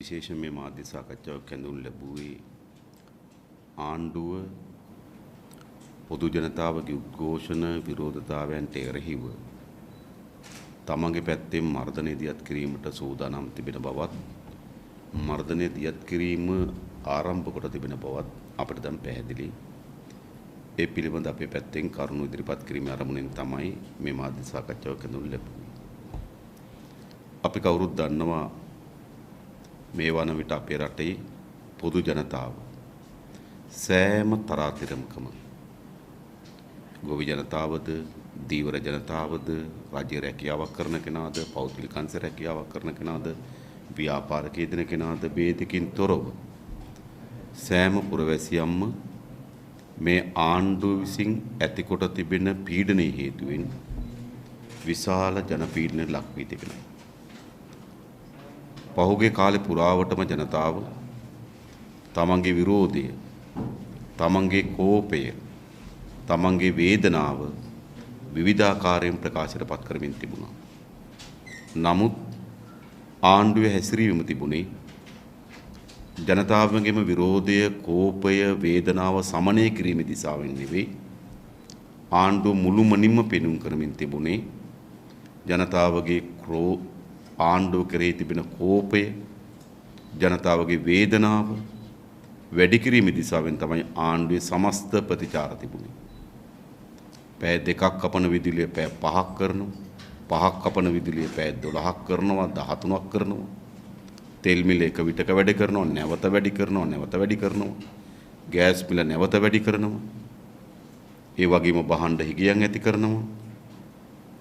විශේෂයෙන් මේ මාධ්‍ය සාකච්ඡාවක් ඇඳුම් ලැබුවේ ආණ්ඩුව පොදු ජනතාවගේ උද්ඝෝෂණ විරෝධතාවයන්ට එරෙහිව තමන්ගේ පැත්තෙන් මර්ධනය දියත් කිරීමට සූදානම් තිබෙන බවත් මර්ධනය දියත් කිරීම ආරම්භ කොට තිබෙන බවත් අපිට දැන් පැහැදිලි. ඒ පිළිබඳ අපේ පැත්තෙන් කරුණු ඉදිරිපත් කිරීමේ අරමුණෙන් තමයි මේ මාධ්‍ය සාකච්ඡාවක් ඇඳුම් ලැබුවේ. අපි කවුරුත් දන්නවා මේ වන විට අපේ රටේ පොදු ජනතාව සෑම තරාතිරමකම ගොවි ජනතාවද දීවර ජනතාවද රාජ්‍ය රැකියාවක් කරන කෙනාද පෞද්ගලික අංශ රැකියාවක් කරන කෙනාද ව්‍යාපාරික යෙදෙන කෙනාද ભેදකින් තොරව සෑම පුරවැසියන්ම මේ ආණ්ඩුව විසින් ඇතිකොට තිබෙන පීඩනයේ හේතුවෙන් විශාල ජන පීඩනයක් ලක් වී තිබෙනවා. පහුගිය කාලේ පුරාවටම ජනතාව තමන්ගේ විරෝධය, තමන්ගේ කෝපය, තමන්ගේ වේදනාව විවිධාකාරයෙන් ප්‍රකාශයට පත් කරමින් තිබුණා. නමුත් ආණ්ඩුවේ හැසිරීම තිබුණේ ජනතාවගේම විරෝධය, කෝපය, වේදනාව සමනය කිරීමේ දිශාවෙන් නෙවෙයි. ආණ්ඩුව මුළුමනින්ම පෙනුම් කරමින් තිබුණේ ජනතාවගේ ආණ්ඩුව කෙරෙහි තිබෙන කෝපය, ජනතාවගේ වේදනාව වැඩි කිරීමේ දිශාවෙන් තමයි ආණ්ඩුවේ සමස්ත ප්‍රතිචාර තිබුණේ. පැය දෙකක් කපන විදුලිය පැය 5ක් කරනවා. 5ක් කපන විදුලිය පැය 12ක් කරනවා, 13ක් කරනවා. තෙල් මිල එක විටක වැඩි කරනවා, නැවත වැඩි කරනවා, නැවත වැඩි කරනවා. ගෑස් මිල නැවත වැඩි කරනවා. ඒ වගේම බහණ්ඩ හිගියන් ඇති කරනවා.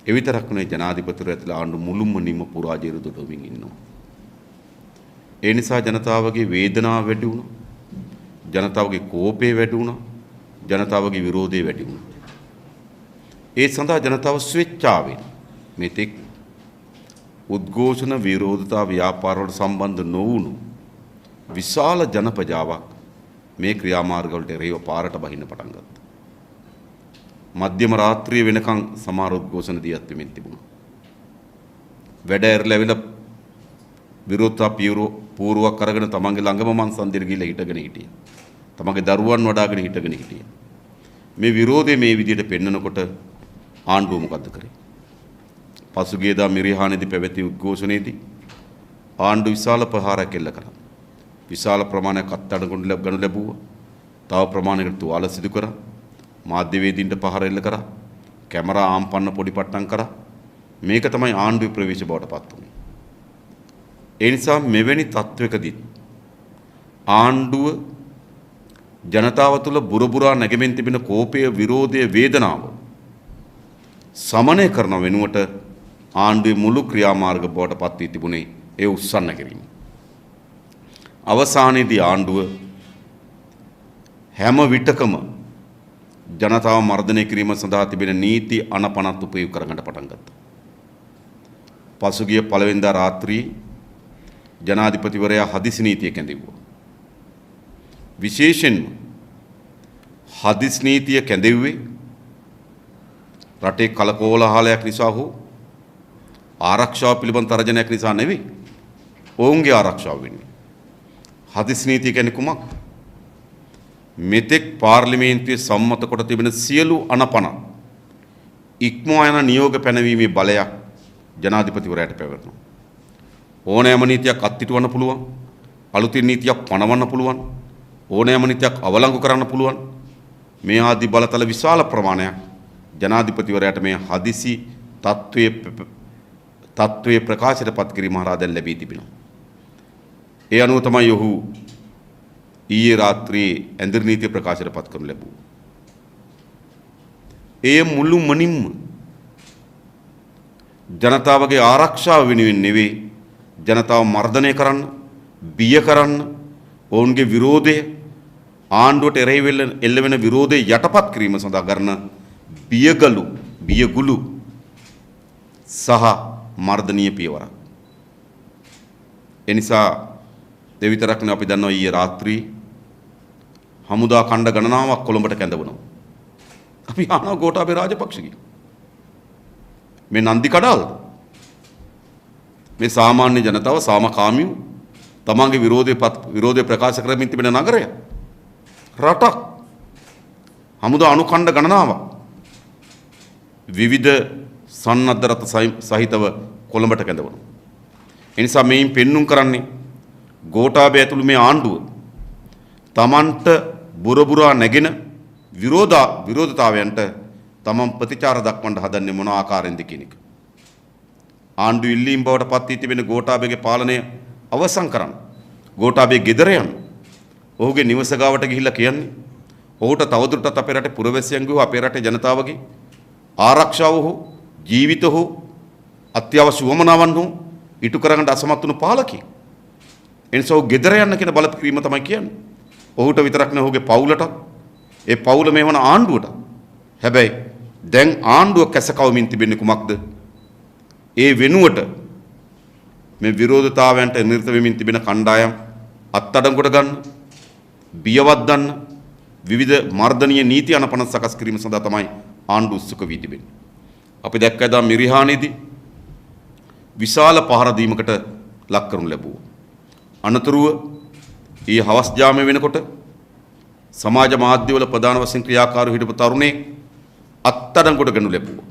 ඒ විතරක් නෙවෙයි ජනාධිපතිවරු ඇතුළු ආණ්ඩු මුළුමනින්ම පුරාජේරු දොඩමින් ඉන්නවා. ඒ නිසා ජනතාවගේ වේදනාව වැඩි වුණා. ජනතාවගේ කෝපය වැඩි වුණා. ජනතාවගේ විරෝධය වැඩි වුණා. ඒ සඳහා ජනතාව ස්වේච්ඡාවෙන් මෙතෙක් උද්ඝෝෂණ විරෝධතා ව්‍යාපාර වලට සම්බන්ධ නොවුණු විශාල ජනපජාවක් මේ ක්‍රියාමාර්ග වලට එරෙහිව පාරට බහින්න පටන් ගත්තා. මධ්‍යම රාත්‍රිය වෙනකන් සමහර උද්ඝෝෂණ දියත් වෙමින් තිබුණා. වැඩ ඇරලා විරෝධතා පූර්වක් අරගෙන තමන්ගේ ළඟම මන්සන්දිර ගිහලා හිටගෙන හිටියා. තමන්ගේ දරුවන් වඩාගෙන හිටගෙන හිටියා. මේ විරෝධය මේ විදිහට පෙන්නකොට ආණ්ඩුව මොකද්ද කරේ? පසුගියදා මිරිහානේදී පැවති උද්ඝෝෂණයේදී ආණ්ඩුව විශාල ප්‍රහාරයක් එල්ල කරා. විශාල ප්‍රමාණයක් අත්අඩංගුවට ගනු ලැබුවා. තව ප්‍රමාණයකට තුවාල සිදු කරා. මාධ්‍යවේදීන්ට පහර එල්ල කරා. කැමරා ආම්පන්න පොඩි පට්ටම් කරා. මේක තමයි ආණ්ඩුවේ ප්‍රවේශ බවට පත් වුනේ. ඒ නිසා මෙවැනි තත්වයකදී ආණ්ඩුව ජනතාව තුළ බුරබුරා නැගෙමින් තිබෙන කෝපය, විරෝධය, වේදනාව සමනය කරන වෙනුවට ආණ්ඩුවේ මුළු ක්‍රියාමාර්ග බවට පත් වී තිබුණේ ඒ උස්සන්න කිරීම. අවසානයේදී ආණ්ඩුව හැම විටකම ජනතාව මර්ධනය කිරීම සඳහා තිබෙන නීති අනපනත් උපයෝග කරගන්න පටන් ගත්තා. පසුගිය පළවෙනිදා රාත්‍රියේ ජනාධිපතිවරයා හදිසි නීතිය කැඳෙව්වා. විශේෂයෙන්ම හදිසි නීතිය කැඳෙව්වේ රටේ කලකෝලහලයක් නිසා හෝ ආරක්ෂාව පිළිබඳ තරජනයක් නිසා නෙවෙයි. ඔවුන්ගේ ආරක්ෂාව වෙන්නේ. හදිසි නීතිය කියන්නේ කුමක්? මෙතෙක් පාර්ලිමේන්තුවේ සම්මත කොට තිබෙන සියලු අනපන ඉක්මවා යන නියෝග පැනවීමේ බලයක් ජනාධිපතිවරයාට පැවරෙනවා. ඕනෑම නීතියක් අත්හිටුවන්න පුළුවන්. අලුතින් නීතියක් පනවන්න පුළුවන්. ඕනෑම නීතියක් අවලංගු කරන්න පුළුවන්. මේ ආදී බලතල විශාල ප්‍රමාණයක් ජනාධිපතිවරයාට මේ හදිසි තත්ත්වයේ ප්‍රකාශයට පත් කිරීම හරහා දැන් ලැබී තිබෙනවා. ඒ අනුව තමයි ඔහු ඊයේ රාත්‍රියේ ඇඳිරි නීතිය ප්‍රකාශයට පත් කරනු ලැබුවා. එය මුළු මනින්ම ජනතාවගේ ආරක්ෂාව වෙනුවෙන් නෙවෙයි, ජනතාව මර්ධනය කරන්න, බිය කරන්න, ඔවුන්ගේ විරෝධය, ආණ්ඩුවට එරෙහි එල්ල වෙන විරෝධය යටපත් කිරීම සඳහා කරන බියගුළු සහ මර්ධනීය පියවරක්. එනිසා දෙවිතරක් නේ අපි දන්නවා ඊයේ රාත්‍රියේ හමුදා ඛණ්ඩ ගණනාවක් කොළඹට කැඳවුණා. අපි ආනා ගෝඨාභය රාජපක්ෂගේ මේ නන්දි කඩාල්ද? මේ සාමාන්‍ය ජනතාව සාමකාමීව තමන්ගේ විරෝධය ප්‍රකාශ කරමින් තිබෙන නගරය. රටක්. හමුදා අනුඛණ්ඩ ගණනාවක්. විවිධ සන්නද්ධ රථ සහිතව කොළඹට කැඳවනවා. ඒ නිසා මේන් පෙන්눔 කරන්නේ ගෝඨාභය ඇතුළු මේ ආණ්ඩුව තමන්ට බුරබුරා නැගෙන විරෝධතාවයන්ට තමන් ප්‍රතිචාර දක්වන්න හදන්නේ මොන ආකාරයෙන්ද කියන එක. ආණ්ඩු ඉල්ලීම් බවට පත් වී තිබෙන ගෝඨාභයගේ පාලනය අවසන් කරන්න. ගෝඨාභය ගෙදර යන්න. ඔහුගේ නිවස ගාවට ගිහිල්ලා කියන්නේ ඔහුට තවදුරටත් අපේ රටේ පුරවැසියන්ගේ හෝ අපේ රටේ ජනතාවගේ ආරක්ෂාව හෝ ජීවිත හෝ අත්‍යවශ්‍ය වමනාවන් හෝ ඉටු කරගන්න අසමත් වුණු පාලකෙක්. එනිසා ඔහු ගෙදර යන්න කියන බලපෑම තමයි කියන්නේ. ඔහුට විතරක් නෙවෙයි ඔහුගේ පවුලට ඒ පවුල මේ වන ආණ්ඩුවට. හැබැයි දැන් ආණ්ඩුව කැසකවමින් තිබෙන්නේ කුමක්ද? ඒ වෙනුවට මේ විරෝධතාවයන්ට නිරත වෙමින් තිබෙන කණ්ඩායම් අත්අඩංගුවට ගන්න, බියවත් ගන්න, විවිධ මර්ධනීය නීති අනපන සකස් කිරීම සඳහා තමයි ආණ්ඩුව උත්සුක වී තිබෙන්නේ. අපි දැක්ක එදා මිරිහානේදී විශාල පහර දීමකට ලක් කරනු ලැබුවා. අනතුරුව ඊ හවස් ජාමය වෙනකොට සමාජ මාධ්‍යවල ප්‍රධාන වශයෙන් ක්‍රියාකාරී හිටපු තරුණේ අත්අඩංගුවට ගනු ලැබුවා.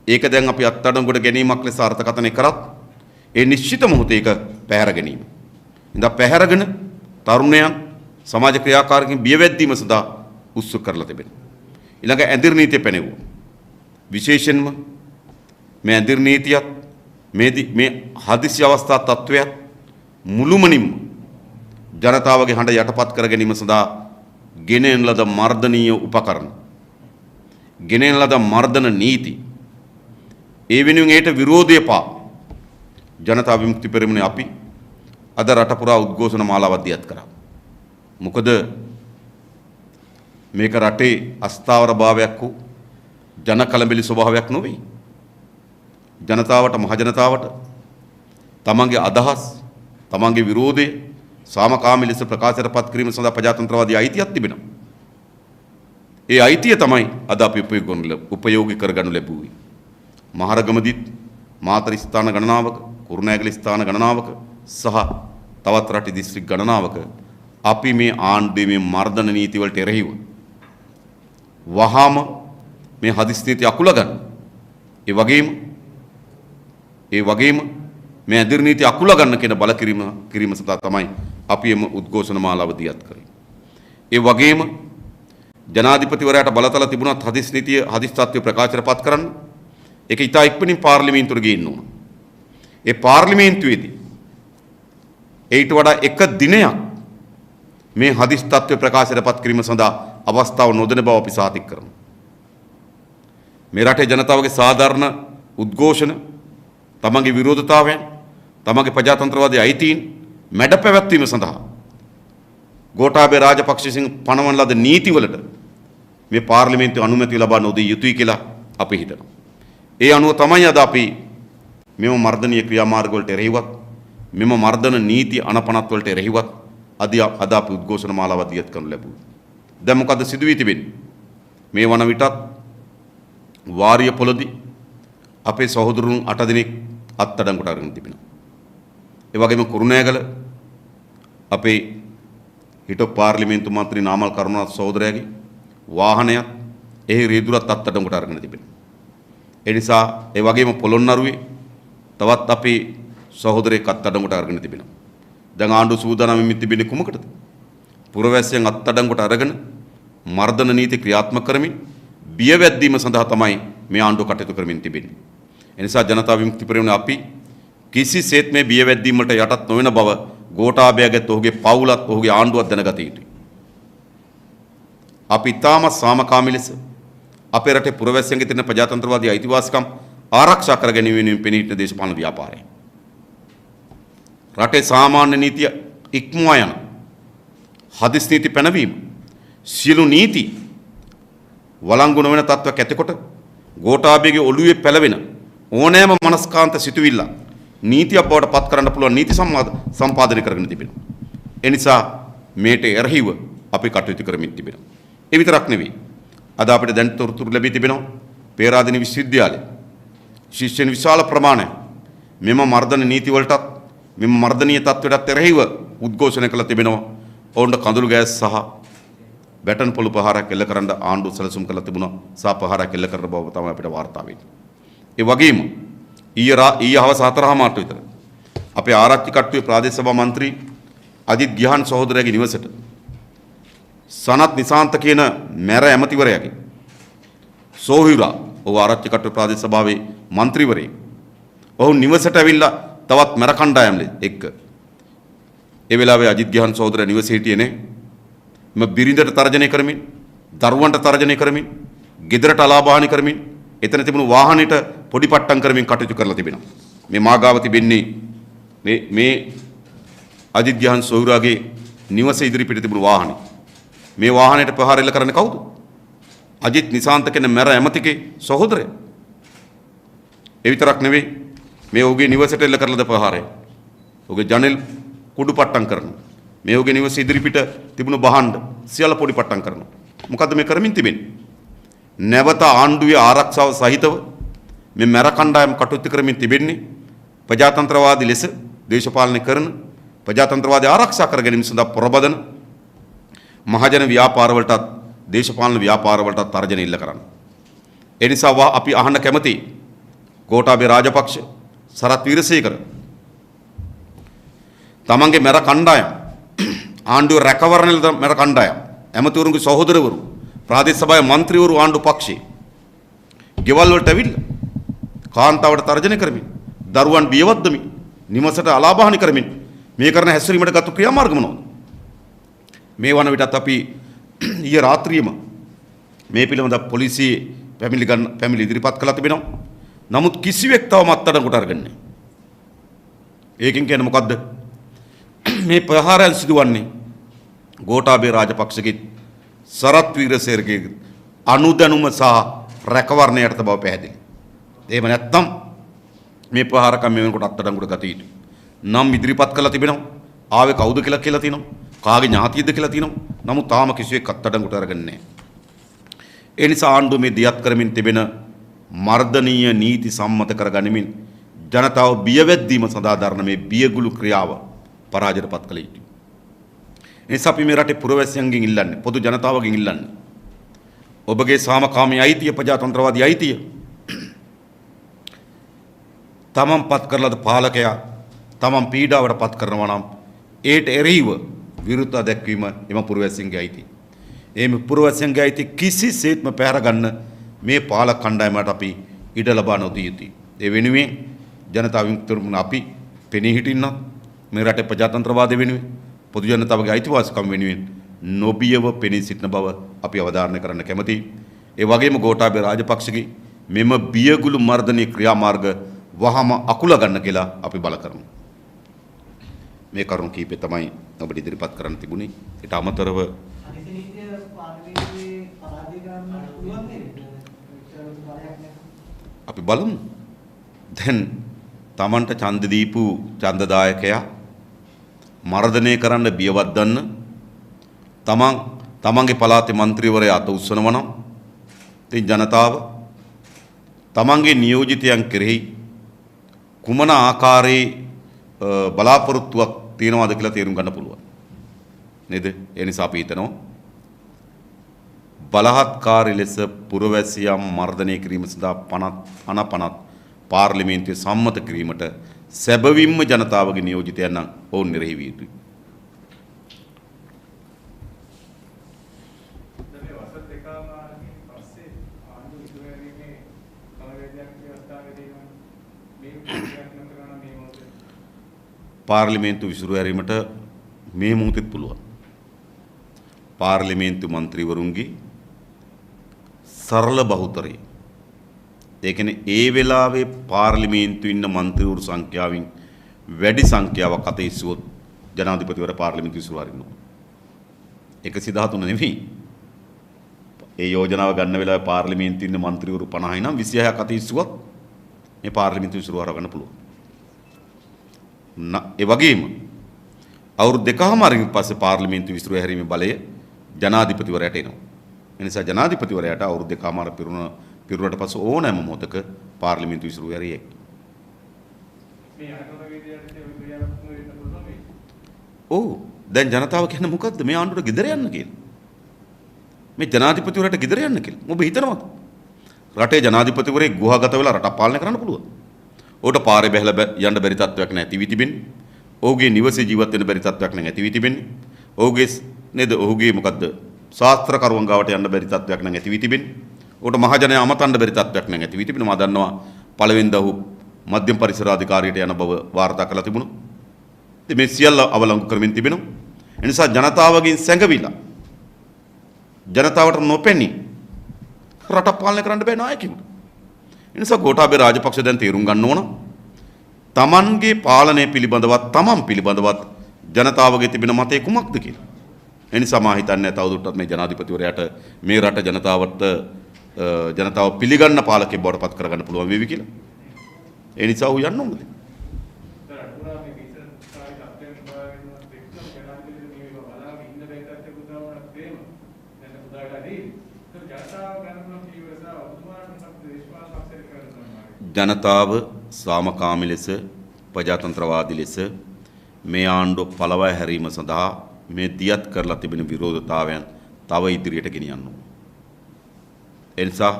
ඒක දැන් අපි අත්අඩංගුවට ගැනීමක් ලෙස අර්ථකථනය කරත් ඒ නිශ්චිත මොහොතේ ඒක පැහැර ගැනීම. ඉඳා පැහැරගෙන තරුණයන් සමාජ ක්‍රියාකාරීන් බියවැද්දීම සඳහා උත්සුක කරලා තිබෙනවා. ඊළඟ ඇඳිරි නීතිය පැනෙවුවා. විශේෂයෙන්ම මේ ඇඳිරි නීතියත් මේ හදිසි අවස්ථා තත්වයක් මුළුමනින්ම ජනතාවගේ හඬ යටපත් කර ගැනීම සඳහා ගෙනෙන ලද මර්ධනීය උපකරණ, ගෙනෙන ලද මර්ධන නීති, ඒ වෙනුවෙන් ඒට විරෝධය පා ජනතා විමුක්ති පෙරමුණේ අපි අද රට පුරා උද්ඝෝෂණ මාලාවක් දියත් කරා. මොකද මේක රටේ අස්ථාවර භාවයක් වූ ජන කලබලි ස්වභාවයක් නොවේ. ජනතාවට මහ ජනතාවට තමන්ගේ අදහස්, තමන්ගේ විරෝධය සාමකාමී ලෙස ප්‍රකාශයටපත් කිරීම සඳහා ප්‍රජාතන්ත්‍රවාදී අයිතියක් තිබෙනවා. ඒ අයිතිය තමයි අද අපි උපයෝගී කරගනු ලැබුවේ. මහරගමදිත් මාතර ස්ථාන ගණනාවක, කුරුණෑගල ස්ථාන ගණනාවක සහ තවත් රට දිස්ත්‍රික් ගණනාවක අපි මේ ආණ්ඩුවේ මේ මර්ධන නීති වලට එරෙහිව වහාම මේ හදිසි නීති අකුල ගන්න. ඒ වගේම මේ ඇඳිරි නීති අකුල ගන්න කියන බල කිරීම සඳහා තමයි අපි එම උද්ඝෝෂණ මාලාව දියත් කරේ. ඒ වගේම ජනාධිපතිවරයාට බලතල තිබුණත් හදිසි නීතිය හදිසි තත්ත්වය ප්‍රකාශයටපත් කරන්න ඒක ඉතා ඉක්මනින් පාර්ලිමේන්තුවට ගේන්න ඕන. ඒ පාර්ලිමේන්තුවේදී ඊට වඩා එක දිනයක් මේ හදිසි තත්ත්වය ප්‍රකාශයටපත් කිරීම සඳහා අවස්ථාව නොදෙන බව අපි සාතික කරනවා. මේ රටේ ජනතාවගේ සාධාරණ උද්ඝෝෂණ, තමන්ගේ විරෝධතාවයන්, තමන්ගේ ප්‍රජාතන්ත්‍රවාදී අයිතීන් මැඩ පැවැත්වීම සඳහා ගෝඨාභය රාජපක්ෂ විසින් පනවන ලද නීතිවලට මේ පාර්ලිමේන්තුවේ අනුමැතිය ලබා නොදී යුතුයි කියලා අපි හිතනවා. ඒ අනුව තමයි අද අපි මෙම මර්ධනීය ක්‍රියාමාර්ග වලට එරෙහිවත්, මෙම මර්ධන නීති අනපනත් වලට එරෙහිවත් අද අපි උද්ඝෝෂණ මාලාවක් දියත් කරනු ලැබුවා. දැන් මොකද සිදු වී තිබෙන්නේ? මේ වන විටත් වාරිය පොළදී අපේ සහෝදරුන් 8 දෙනෙක් අත්අඩංගුවට අරගෙන තිබෙනවා. ඒ වගේම කුරුණෑගල අපේ හිටපු පාර්ලිමේන්තු මන්ත්‍රී නාමල් කරුණාරත්න සහෝදරයාගේ වාහනයත් එහි රියදුරත් අත්අඩංගුවට අරගෙන තිබෙනවා. ඒ නිසා ඒ වගේම පොළොන්නරුවේ තවත් අපේ සහෝදරයෙක් අත්අඩංගුවට අරගෙන තිබෙනවා. දැන් ආණ්ඩුව සූදානම් වෙමින් තිබෙන්නේ කුමකටද? පුරවැසියන් අත්අඩංගුවට අරගෙන මර්ධන නීති ක්‍රියාත්මක කරමින් බියවැද්දීම සඳහා තමයි මේ ආණ්ඩුව කටයුතු කරමින් තිබෙන්නේ. ඒ නිසා ජනතා විමුක්ති පෙරමුණ අපි කිසිසේත් මේ බියවැද්දීම වලට යටත් නොවන බව ගෝඨාභයගත් ඔහුගේ පවුලත් ඔහුගේ ආණ්ඩුවත් දැනගත යුතුයි. අපි තාම සාමකාමී ලෙස අපේ රටේ පුරවැසියන්ගේ තියෙන ප්‍රජාතන්ත්‍රවාදී අයිතිවාසිකම් ආරක්ෂා කර ගැනීම වෙනුවෙන් පෙනී සිටින දේශපාලන ව්‍යාපාරය. රටේ සාමාන්‍ය නීතිය ඉක්මවා යන හදිසි නීති පැනවීම, සියලු නීති වළංගු නොවන තත්ත්වයක් ඇතිකොට ගෝඨාභයගේ ඔළුවේ පැලවෙන ඕනෑම මනස්කාන්ත සිතුවිල්ල නීතියක් බවට පත් කරන්න පුළුවන් නීති සම්පාදනය කරගෙන තිබෙනවා. ඒ නිසා මේට එරෙහිව අපි කටයුතු කරමින් තිබෙනවා. ඒ විතරක් නෙවෙයි. අද අපිට දැන් තොරතුරු ලැබී තිබෙනවා පේරාදෙණිය විශ්වවිද්‍යාලය ශිෂ්‍යයන් විශාල ප්‍රමාණයක් මෙම මර්ධන නීති වලටත් මෙම මර්ධනීය තත්ත්වයටත් එරෙහිව උද්ඝෝෂණය කළ තිබෙනවා. ඔවුන්ට කඳුළු ගෑස් සහ බැටන් පොළු ප්‍රහාරයක් එල්ල කරන්න ආණ්ඩුව සැලසුම් කළ තිබුණා. සහ ප්‍රහාරයක් එල්ල කරන බව තමයි අපිට වාර්තා වෙන්නේ. ඒ වගේම ඊයේ හවස 4:00 විතර අපේ ආරක්ෂක කට්ටුවේ ප්‍රාදේශ සභා මන්ත්‍රී අජිත් ගිහාන් සහෝදරයාගේ නිවසට සනත් නිසාන්ත කියන මැර ඇමතිවරයාගේ සෝහිරා ඔහු ආරක්ෂක කට්ටුවේ ප්‍රාදේශ සභාවේ මන්ත්‍රීවරයෙක්. ඔහු නිවසට ඇවිල්ලා තවත් මැර කණ්ඩායම් එක්ක ඒ වෙලාවේ අජිත් ගිහාන් සහෝදරයා නිවසේ හිටියේ නේ. බිරිඳට තර්ජනය කරමින්, දරුවන්ට තර්ජනය කරමින්, ගෙදරට අලාභානි කරමින්, එතන තිබුණු වාහනේට පොඩි පට්ටම් කරමින් කටයුතු කරලා තිබෙනවා. මේ මාගාව තිබෙන්නේ මේ අජිත් ගිහාන් සොහුරාගේ නිවස ඉදිරිපිට තිබුණු වාහනේ. මේ වාහනේට ප්‍රහාර එල්ල කරන්නේ කවුද? අජිත් නිසාන්ත කියන මැර ඇමතිගේ සහෝදරයා. ඒ විතරක් නෙවෙයි මේ ඔහුගේ නිවසට එල්ල කරලාද ප්‍රහාරය. ඔහුගේ ජනෙල් කුඩු පට්ටම් කරනවා. මේ ඔහුගේ නිවස ඉදිරිපිට තිබුණු භාණ්ඩ සියල්ල පොඩි පට්ටම් කරනවා. මොකද්ද මේ කරමින් තිබෙන්නේ? නැවත ආණ්ඩුවේ ආරක්ෂාව සහිතව මේ මැර කණ්ඩායම් කටයුතු කරමින් තිබෙන්නේ ප්‍රජාතන්ත්‍රවාදී ලෙස දේශපාලනය කරන ප්‍රජාතන්ත්‍රවාදී ආරක්ෂා කර ගැනීම සඳහා ප්‍රබදන මහජන ව්‍යාපාරවලටත් දේශපාලන ව්‍යාපාරවලටත් තර්ජන ඉල්ල කරන්න. ඒ නිසා අපි අහන්න කැමති ගෝඨාභය රාජපක්ෂ, සරත් වීරසේකර තමන්ගේ මැර කණ්ඩායම් ආණ්ඩුව රැකවරණය මැර කණ්ඩායම් ඇමතිවරුන්ගේ සහෝදරවරු ප්‍රාදේශ සභාවේ മന്ത്രിවරු ආණ්ඩු පක්ෂේ ගෙවල් වලට ඇවිල්ලා කාන්තාවට තර්ජනය කරමින් දරුවන් බියවද්දමින් නිවසට අලාභහානි කරමින් මේ කරන හැසිරීමට ගත්තු ක්‍රියාමාර්ග මොනවද? මේ වන විටත් අපි ඊයේ රාත්‍රියේම මේ පිළිබඳ පොලිසියේ පැමිණිලි ඉදිරිපත් කළා තිබෙනවා. නමුත් කිසිවෙක් තවම අත්අඩංගුවට අරගෙන නැහැ. ඒකෙන් කියන්නේ මොකද්ද? මේ ප්‍රහාරයන් සිදුවන්නේ ගෝඨාභය රාජපක්ෂගේ සරත් වීරසේකරගේ අනුදැනුම සහ රැකවරණය යටත බව පැහැදිලි. එහෙම නැත්නම් මේ ප්‍රහාරකම් මේ වෙනකොට අත්අඩංගුවට ගත යුතුයි. නම් ඉදිරිපත් කළා තිබෙනවා. ආවේ කවුද කියලා තියෙනවා. කාගේ ඥාතියද කියලා තියෙනවා. නමුත් තාම කිසිවෙක් අත්අඩංගුවට අරගෙන නැහැ. ඒ නිසා ආණ්ඩුව මේ දියත් කරමින් තිබෙන මර්ධනීය නීති සම්මත කරගනිමින් ජනතාව බියවැද්දීම සඳහා දරන මේ බියගුළු ක්‍රියාව පරාජයටපත් කළ යුතුයි. එනිසා අපි මේ රටේ පුරවැසියන්ගෙන් ඉල්ලන්නේ, පොදු ජනතාවගෙන් ඉල්ලන්නේ ඔබගේ සාමකාමී අයිතිය, ප්‍රජාතන්ත්‍රවාදී අයිතිය තමන් පත් කරලාද පාලකයා තමන් පීඩාවට පත් කරනවා නම් ඒට එරෙහිව විරුද්ධ දැක්වීම එම පුරවැසියන්ගේ අයිතිය. මේ පුරවැසියන්ගේ අයිතිය කිසිසේත්ම පැහැර ගන්න මේ පාලක කණ්ඩායමට අපි ඉඩ ලබා නොදිය යුතුයි. ඒ වෙනුවෙන් ජනතාව විමුක්තිවරුන් අපි පෙනී හිටින්නත් මේ රටේ ප්‍රජාතන්ත්‍රවාදය වෙනුවෙන් පොදු ජනතාවගේ අයිතිවාසිකම් වෙනුවෙන් නොබියව පෙනී සිටින බව අපි අවධාරණය කරන්න කැමතියි. ඒ වගේම ගෝඨාභය රාජපක්ෂගේ මෙම බියගුළු මර්ධනීය ක්‍රියාමාර්ග වහම අකුල ගන්න කියලා අපි බල කරමු. මේ කරුණු කීපය තමයි ඔබට ඉදිරිපත් කරන්න තිබුණේ. ඊට අමතරව අපි බලමු. දැන් තමන්ට ඡන්ද දීපු ඡන්දදායකයා මර්ධනය කරන්න බියවද්දන්න තමන්ගේ පළාතේ മന്ത്രിවරයා අත උස්සනවා නම් ඉතින් ජනතාව තමන්ගේ නියෝජිතයන් කෙරෙහි කුමන ආකාරයේ බලාපොරොත්තුවක් තියෙනවද කියලා තේරුම් ගන්න පුළුවන් නේද? ඒ නිසා අපි හිතනවා බලහත්කාරී ලෙස පුරවැසියන් මර්ධනය කිරීම සඳහා 50 පාර්ලිමේන්තුවේ සම්මත කිරීමට සැබවින්ම ජනතාවගේ නියෝජිතයන් නම් ඔවුන් නිරෙහි විය යුතුයි. පාර්ලිමේන්තු විසිරු හැරීමට මේ මොහොතේ පුළුවන්. පාර්ලිමේන්තු മന്ത്രിවරුන්ගේ සරල බහුතරය. ඒ කියන්නේ ඒ වෙලාවේ පාර්ලිමේන්තුවේ ඉන්න മന്ത്രിවරු සංඛ්‍යාවෙන් වැඩි සංඛ්‍යාවක් අත ඉස්සුවොත් ජනාධිපතිවර පාර්ලිමේන්තු විසිරු හරිනවා. 113 නෙවෙයි. ඒ යෝජනාව ගන්න වෙලාවේ පාර්ලිමේන්තුවේ ඉන්න മന്ത്രിවරු 50යි නම් 26ක් අත ඉස්සුවොත් මේ පාර්ලිමේන්තු විසිරු හරවන්න පුළුවන්. ඒ වගේම අවුරුදු දෙකමාරකින් පස්සේ පාර්ලිමේන්තු විසිරු හැරීමේ බලය ජනාධිපතිවරයාට එනවා. ඒ නිසා ජනාධිපතිවරයාට අවුරුදු දෙකමාර පිරුණට පස්සේ ඕනෑම මොහොතක පාර්ලිමේන්තු විසිරු හැරිය හැකියි. මේ අනුරාධපුර වේදිකාවේ ඔව් දැන් ජනතාව කියන්නේ මොකද්ද මේ ආණ්ඩුවට ගෙදර යන්න කියලා. මේ ජනාධිපතිවරයාට ගෙදර යන්න කියලා. ඔබ හිතනවද? රටේ ජනාධිපතිවරයෙක් ගුහාගත වෙලා රටක් පාලනය කරන්න පුළුවන්. ඔහුට පාරේ බැහැලා යන්න බැරි තත්ත්වයක් නැති වී තිබෙන්නේ. ඔහුගේ නිවසේ ජීවත් වෙන්න බැරි තත්ත්වයක් නැති වී තිබෙන්නේ. ඔහුගේ නේද ඔහුගේ මොකද්ද ශාස්ත්‍රකරුවන් ගාවට යන්න බැරි තත්ත්වයක් නැති වී තිබෙන්නේ. ඔහුට මහජනයා අමතන්න බැරි තත්ත්වයක් නැති වී තිබෙනවා. මම දන්නවා පළවෙනිදා ඔහු මධ්‍යම පරිසර අධිකාරියට යන බව වාර්තා කරලා තිබුණා. ඉතින් මේ සියල්ල අවලංගු කරමින් තිබෙනවා. ඒ නිසා ජනතාවගෙන් සැඟවිලා ජනතාවට නොපෙනී රට පාලනය කරන්න බෑ නායකයෙකුට. ඒ නිසා ගෝඨාභය රාජපක්ෂ දැන් තීරුම් ගන්න ඕන තමන්ගේ පාලනය පිළිබඳවත් තමන් පිළිබඳවත් ජනතාවගේ තිබෙන මතය කුමක්ද කියලා. ඒ නිසා මා හිතන්නේ තවදුරටත් මේ ජනාධිපතිවරයාට මේ රට ජනතාව පිළිගන්න පාලකයෙක් බවට පත් කරගන්න පුළුවන් වේවි කියලා. ඒ නිසා ඌ යන්න ඕනද? ජනතාව සාමකාමී ලෙස ප්‍රජාතන්ත්‍රවාදී ලෙස මේ ආණ්ඩුව පළවය හැරීම සඳහා මේ දියත් කරලා තිබෙන විරෝධතාවයන් තව ඉදිරියට ගෙනියන්න ඕන. ඒ නිසා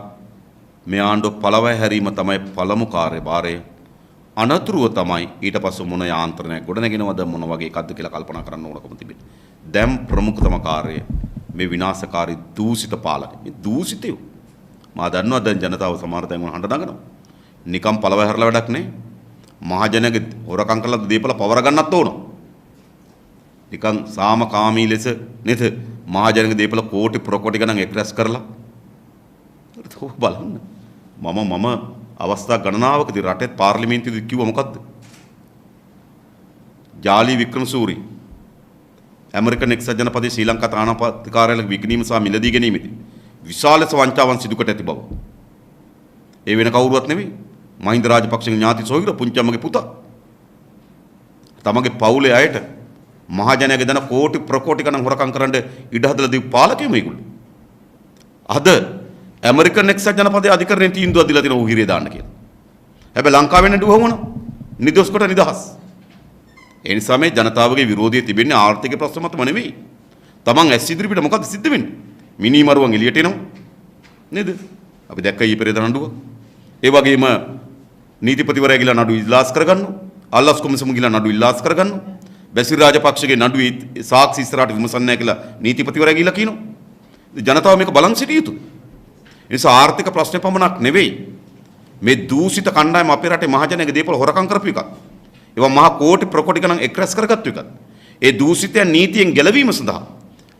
මේ ආණ්ඩුව පළවය හැරීම තමයි පළමු කාර්යභාරය. අනතුරුව තමයි ඊට පස්සේ මොන යාන්ත්‍රණයක් ගොඩනගෙනවද මොන වගේ එකක්ද කියලා කල්පනා කරන්න ඕනකම තිබෙනවා. දැන් ප්‍රමුඛතම කාර්යය මේ විනාශකාරී දූෂිත පාලනය. මේ දූෂිතය මා දන්නවා දැන් ජනතාව සමහර තැන් වල හඬ නගනවා. නිකම් පළවය හැරලා වැඩක් නැහැ. මහජනගේ හොරකම් කරලා දීපල පවර ගන්නත් ඕන. නිකන් සාමකාමී ලෙස නේද මහජනගේ දීපල කෝටි ප්‍රකෝටි ගණන් එක්රැස් කරලා බලන්න මම අවස්ථා ගණනාවකදී රටේ පාර්ලිමේන්තුවේදී කිව්ව මොකද්ද? ජාලි වික්‍රමසූරි ඇමරිකන් එක්සත් ජනපදයේ ශ්‍රී ලංකා තානාපති කාර්යාලයක විකිණීම සහ මිලදී ගැනීමේදී විශාල වංචාවන් සිදු කොට ඇති බව. ඒ වෙන කවුරුවත් නෙවෙයි. මහින්ද රාජපක්ෂගේ ඥාති සොහිර පුංචම්මගේ පුතා. තමගේ පවුලේ අයට මහජනයාගේ දන කෝටි ප්‍රකෝටි ගණන් හොරකම් කරන්න ඉඩ හදලා දීපු පාලකයෝ මේගොල්ලෝ. අද ඇමරිකන් එක්සත් ජනපදයේ අධිකරණයෙන් තීන්දුවක් දීලා තියෙනවා ඌ හිරේ දාන්න කියලා. හැබැයි ලංකාවේ නඩුව වුණා. නිදොස් කොට නිදහස්. ඒ නිසා මේ ජනතාවගේ විරෝධය තිබෙන්නේ ආර්ථික ප්‍රශ්න මතම නෙවෙයි. තමන් ඇස් ඉදිරිපිට මොකද්ද සිද්ධ වෙන්නේ? මිනි මරුවන් එළියට එනවා. නේද? අපි දැක්ක ඊ පෙරේද නඩුව. ඒ වගේම නීතිපතිවරයා ගිලා නඩු ඉල්ලාස් කරගන්නවා. අල්ලස් කොමිසම ගිලා නඩු ඉල්ලාස් කරගන්නවා. බැසිල් රාජපක්ෂගේ නඩුවේ සාක්ෂි ඉස්සරහට විමසන්නේ නැහැ කියලා නීතිපතිවරයා ගිලා කියනවා. ජනතාව මේක බලන් සිටිය යුතුයි. ඒ නිසා ආර්ථික ප්‍රශ්න පමණක් නෙවෙයි මේ දූෂිත කණ්ඩායම අපේ රටේ මහජනයාගේ දේපල හොරකම් කරපු එකක්. ඒවා මහා කෝටි ප්‍රකෝටි ගණන් එක්රැස් කරගත්තු එකක්. ඒ දූෂිතයන් නීතියෙන් ගැලවීම සඳහා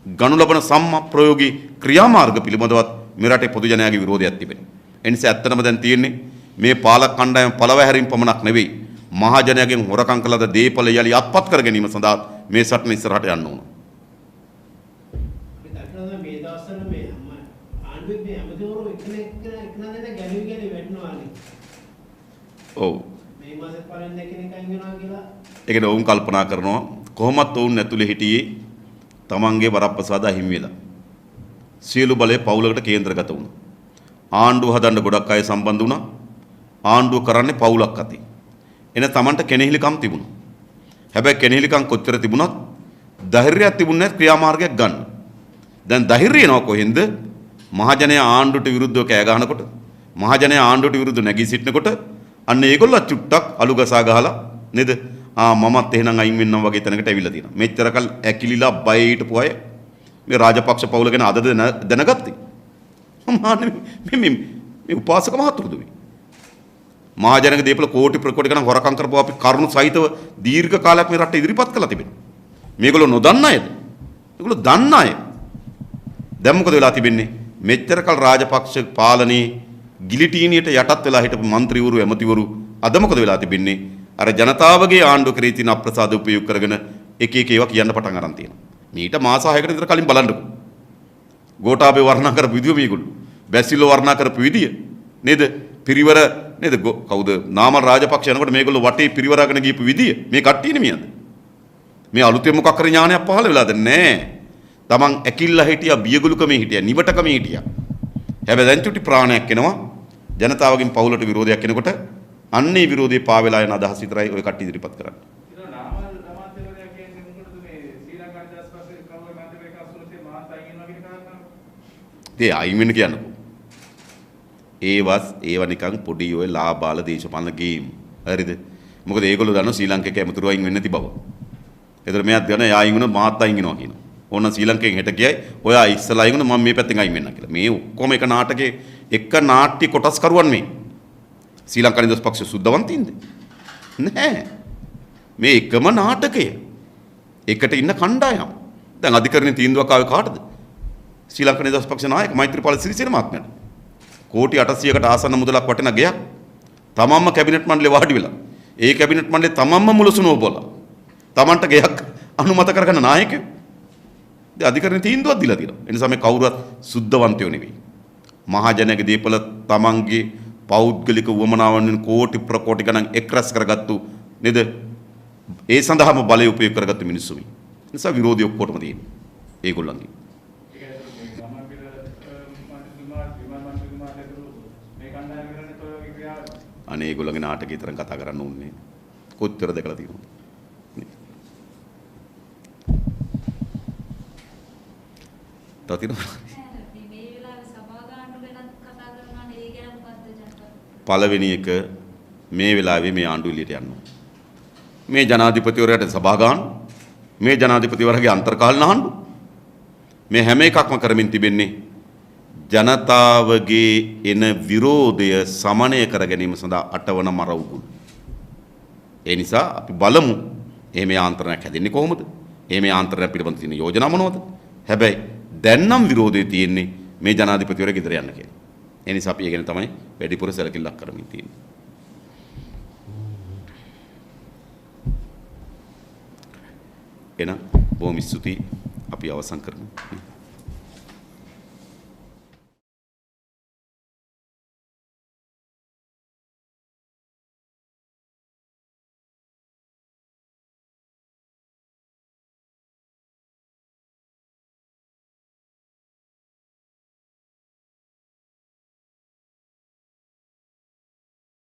ගනු ලබන සම්ප්‍රයෝගී ක්‍රියාමාර්ග පිළිබඳවත් මේ රටේ පොදු ජනයාගේ විරෝධයක් තිබෙනවා. ඒ නිසා ඇත්තටම දැන් තියෙන්නේ මේ පාලක කණ්ඩායම පළව හැරීම පමණක් නෙවෙයි මහජනයාගෙන් හොරකම් කළද දේපල යලි අත්පත් කර ගැනීම සඳහා මේ සටන ඉස්සරහට යන්න ඕන. ඔව්. මේ මාසෙත් පළවෙනි දෙකෙන් අයින් වෙනවා කියලා. ඒකද වුන් කල්පනා කරනවා කොහොමත් වුන් ඇතුලේ හිටියේ තමන්ගේ වරප්‍රසාද හිමි වෙලා. සියලු බලය පවුලකට කේන්ද්‍රගත වුණා. ආණ්ඩුව හදන්න ගොඩක් අය සම්බන්ධ වුණා. ආණ්ඩුව කරන්නේ පවුලක් අතේ. එන තමන්ට කෙනෙහිලිකම් තිබුණා. හැබැයි කෙනෙහිලිකම් කොච්චර තිබුණත් ධෛර්යයක් තිබුණේ නැහැ ක්‍රියාමාර්ගයක් ගන්න. දැන් ධෛර්යය එනවා කොහෙන්ද? මහජනයා ආණ්ඩුවට විරුද්ධව කෑ ගහනකොට, මහජනයා ආණ්ඩුවට විරුද්ධව නැගී සිටිනකොට අන්න ඒගොල්ලෝ චුට්ටක් අලුගසා ගහලා නේද? මමත් එහෙනම් අයින් වෙන්නම් වගේ තැනකට ඇවිල්ලා තියෙනවා. මෙච්චරකල් ඇකිලිලා බය හිටපු අය මේ රාජපක්ෂ පවුල ගැන අද දැනගත්තේ. මේ උපාසක මහතුරුද මේ? මහජනක දේපල කෝටි ප්‍රකෝටි ගණන් හොරකම් කරපුව අපි කරුණු සහිතව දීර්ඝ කාලයක් මේ රට ඉදිරිපත් කළා තිබෙනවා. මේගොල්ලෝ නොදන්න අයද? මේගොල්ලෝ දන්න අය. දැන් මොකද වෙලා තිබෙන්නේ? මෙච්චරකල් රාජපක්ෂ පාලනේ ගිලිටීනියට යටත් වෙලා හිටපු മന്ത്രിවරු එමතිවරු අද මොකද වෙලා තිබෙන්නේ? අර ජනතාවගේ ආණ්ඩුව කරේ තියෙන අප්‍රසාද උපයෝග කරගෙන එක එක ඒවා කියන්න පටන් අරන් තියෙනවා. මීට මාස 6කට විතර කලින් බලන්නකෝ. ගෝඨාභය වර්ණනා කරපු විදිය මේගොල්ලෝ. බැසිල් වර්ණනා කරපු විදිය නේද? පිරිවර නේද? කවුද? නාමල් රාජපක්ෂ යනකොට මේගොල්ලෝ වටේ පිරිවරාගෙන ගියපු විදිය. මේ කට්ටිය නෙමෙයිද? මේ අලුතෙන් මොකක් කර ඥානයක් පහළ වෙලාද? නෑ. තමන් ඇකිල්ලා හිටියා, බියගුලුකමේ හිටියා, නිවටකමේ හිටියා. හැබැයි දැන් චුටි ප්‍රාණයක් එනවා. ජනතාවගෙන් පවුලට විරෝධයක් එනකොට අන්නේ විරෝධේ පාවෙලා යන අදහස් විතරයි ওই කට්ටිය ඉදිරිපත් කරන්නේ. ඒ අයින් වෙන්න කියන්නකෝ. ඒව නිකන් පොඩි ඔය ලාබාල දේශපාලන ගේම්. හරිද? මොකද ඒගොල්ලෝ දන්නවා ශ්‍රී ලංකේක ඇමතුරු අයින් වෙන්නේ නැති බව. ඒතර මෙයාත් දන්නවා එයා අයින් වුණා මාත් අයින් වෙනවා කියනවා. ඕන ශ්‍රී ලංකෙන් හෙට ගියයි ඔයා ඉස්සලා අයින් වුණා මම මේ පැත්තෙන් අයින් වෙන්නම් කියලා. මේ ඔක්කොම එක නාටකේ එක නාට්‍ය කොටස් කරුවන් මේ. ශ්‍රී ලංකා නිදහස් පක්ෂ සුද්ධවන්තින්ද? නැහැ. මේ එකම නාටකය. එකට ඉන්න කණ්ඩායම්. දැන් අධිකරණයේ තීන්දුවක් ආවේ කාටද? ශ්‍රී ලංකා නිදහස් පක්ෂ නායක මෛත්‍රීපාල සිරිසේන මහත්මයාට. කෝටි 800කට ආසන්න මුදලක් වටින ගෙයක් තමන්ම කැබිනට් මණ්ඩලේ වාඩි වෙලා ඒ කැබිනට් මණ්ඩලේ තමන්ම මුලසුනෝ බෝලා තමන්ට ගෙයක් අනුමත කරගන්න නායකයෝ දැන් අධිකරණයේ තීන්දුවක් දීලා තියෙනවා. ඒ නිසා මේ කවුරුවත් සුද්ධවන්තයෝ නෙවෙයි. මහජනයාගේ දීපල තමන්ගේ පෞද්ගලික වමනාවන් වෙන කෝටි ප්‍රකෝටි ගණන් එක්රැස් කරගත්තු නේද? ඒ සඳහාම බලය උපයෝග කරගත්තු මිනිස්සු මේ. ඒ නිසා විරෝධී ඔක්කොටම තියෙනවා. ඒගොල්ලන්ගේ. අනේ ඒගොල්ලන්ගේ නාටකේ තරම් කතා කරන්න ඕනේ. කොච්චර දැකලා තියෙනවද? පළවෙනි එක මේ වෙලාවේ මේ ආණ්ඩුව එළියට යනවා. මේ ජනාධිපතිවරයාට සභා ගන්න මේ ජනාධිපතිවරයාගේ අන්තර්කාලීන ආණ්ඩුව මේ හැම එකක්ම කරමින් තිබෙන්නේ ජනතාවගේ එන විරෝධය සමනය කර ගැනීම සඳහා අටවන මර උගුල්. ඒ නිසා අපි බලමු එහෙම යාන්ත්‍රණයක් හැදෙන්නේ කොහොමද? එහෙම යාන්ත්‍රණයක් පිළිබඳ තියෙන යෝජනා මොනවද? හැබැයි දැන් නම් විරෝධය තියෙන්නේ මේ ජනාධිපතිවරයා ගෙදර යන්න කියලා. ඒ නිසා අපි ඒ ගැන තමයි වැඩිපුර සැලකිල්ලක් කරමින් තියෙන්නේ. එහෙනම් බොහොම ස්තුතියි අපි අවසන් කරමු.